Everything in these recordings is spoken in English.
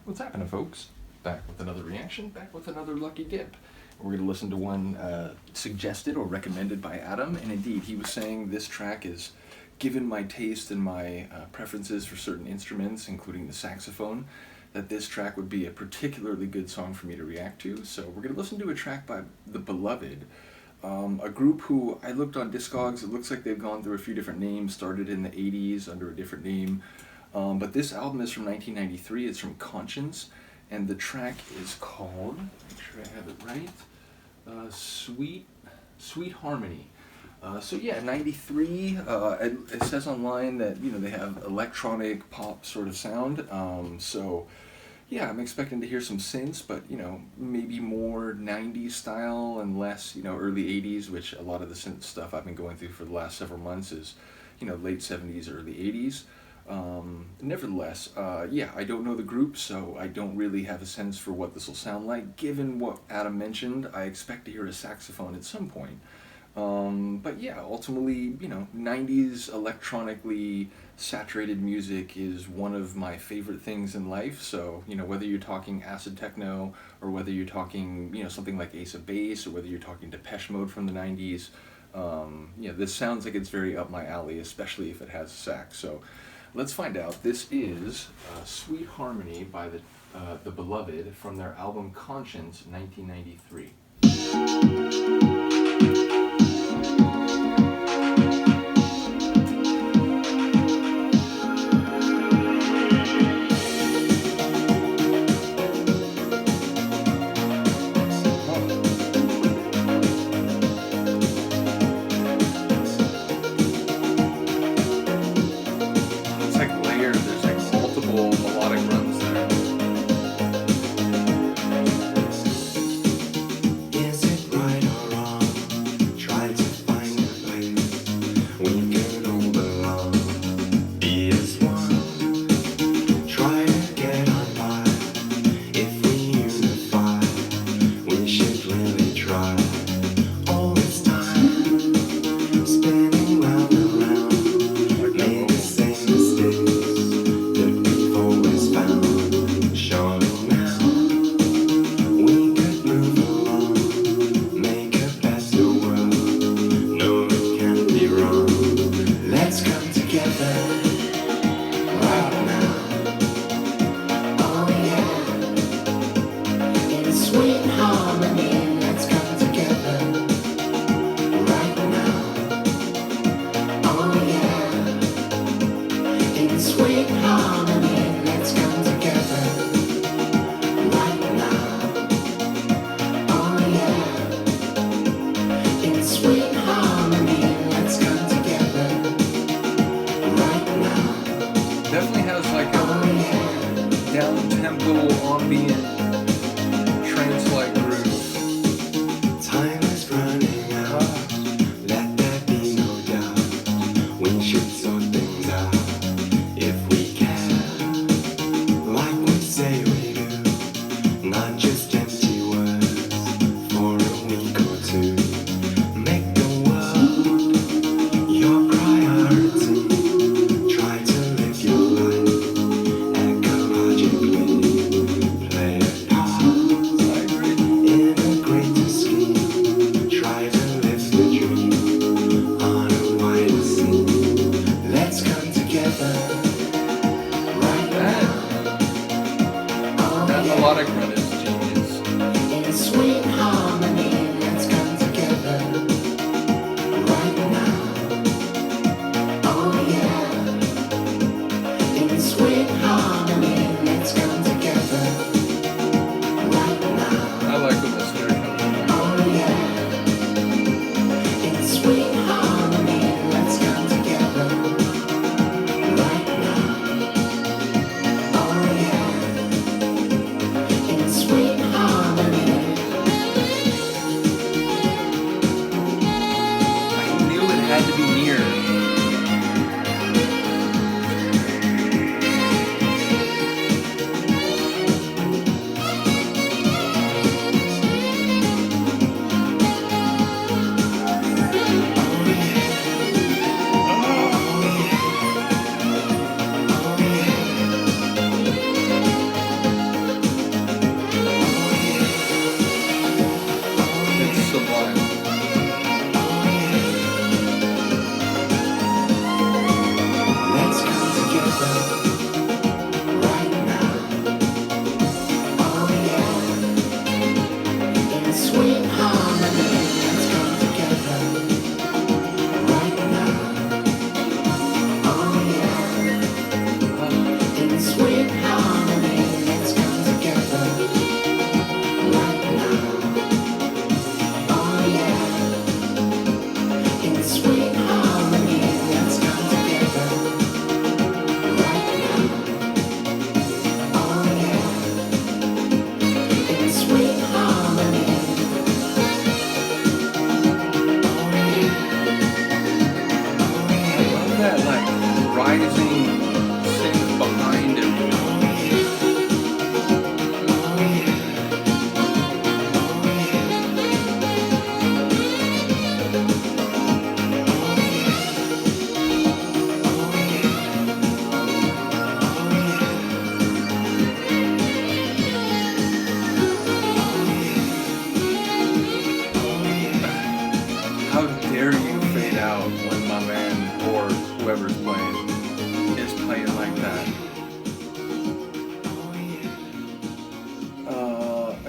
What's happening, folks? Back with another reaction, back with another lucky dip. We're going to listen to one suggested or recommended by Adam, and indeed, he was saying this track is, given my taste and my preferences for certain instruments, including the saxophone, that this track would be a particularly good song for me to react to. So we're going to listen to a track by The Beloved, a group who I looked on Discogs. It looks like they've gone through a few different names, started in the 80s under a different name. But this album is from 1993. It's from Conscience, and the track is called, make sure I have it right, Sweet Harmony. So yeah, 93, it says online that, they have electronic pop sort of sound. So yeah, I'm expecting to hear some synths, but, maybe more 90s style and less, early 80s, which a lot of the synth stuff I've been going through for the last several months is, late 70s, early 80s. Nevertheless, yeah, I don't know the group, so I don't really have a sense for what this will sound like. Given what Adam mentioned, I expect to hear a saxophone at some point. But yeah, ultimately, 90s electronically saturated music is one of my favorite things in life. So, whether you're talking acid techno, or whether you're talking, something like Ace of Base, or whether you're talking Depeche Mode from the 90s, this sounds like it's very up my alley, especially if it has sax. So let's find out. This is Sweet Harmony by the Beloved from their album Conscience, 1993. Definitely has like a down-tempo, ambient, trance-like groove. Time is running out, let there be no doubt. We should sort things out if we can, like we say we do, not just empty words for a week or two. Make the world your priority. Try to live your life ecologically. Play a part in a greater scheme. Try to live the dream on a wider scene. Let's come together right now. That melodic run is genius. In sweet harmony, let's come together right now. Oh yeah. In sweet harmony, let's come together right now. I like when this lyric comes in. Oh yeah. In sweet harmony, let's come together right now. Oh yeah. In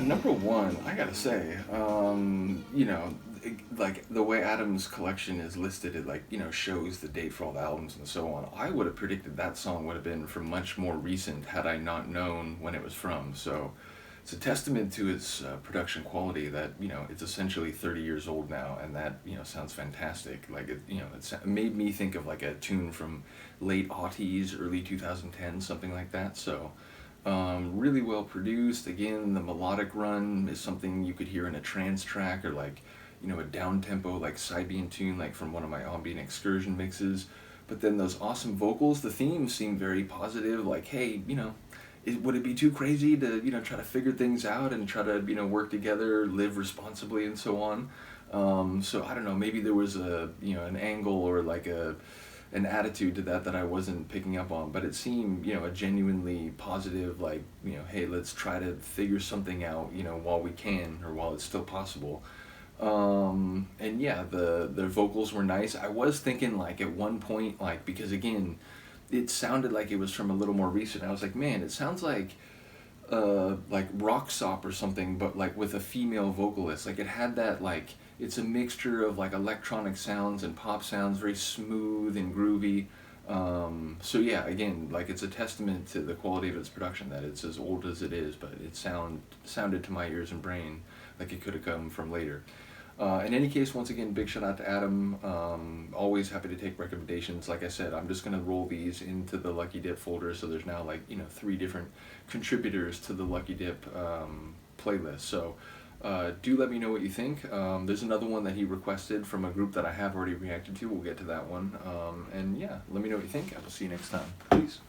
number one, I gotta say, you know, like the way Adam's collection is listed, it like, you know, shows the date for all the albums and so on. I would have predicted that song would have been from much more recent had I not known when it was from. So it's a testament to its production quality that, you know, it's essentially 30 years old now, and that, you know, sounds fantastic. Like, it, you know, it made me think of like a tune from late aughties, early 2010, something like that. So really well produced. Again, the melodic run is something you could hear in a trance track, or like, you know, a down tempo like Sibian tune like from one of my ambient excursion mixes. But then those awesome vocals, the themes seem very positive. Like, hey, you know, would it be too crazy to, you know, try to figure things out and try to, you know, work together, live responsibly, and so on. So I don't know. Maybe there was a, you know, an angle or like an attitude to that that I wasn't picking up on, but it seemed, you know, a genuinely positive, like, you know, hey, let's try to figure something out, you know, while we can, or while it's still possible. And yeah, the vocals were nice. I was thinking like at one point, like, because again, it sounded like it was from a little more recent. I was like, man, it sounds like rock sop or something, but like with a female vocalist. Like it had that, like, it's a mixture of like electronic sounds and pop sounds, very smooth and groovy. So yeah, again, like it's a testament to the quality of its production that it's as old as it is, but it sounded to my ears and brain like it could have come from later. In any case, once again, big shout out to Adam. Always happy to take recommendations. Like I said, I'm just gonna roll these into the Lucky Dip folder, so there's now like, you know, 3 different contributors to the Lucky Dip playlist. So do let me know what you think. There's another one that he requested from a group that I have already reacted to. We'll get to that one. And yeah, let me know what you think. I will see you next time. Peace.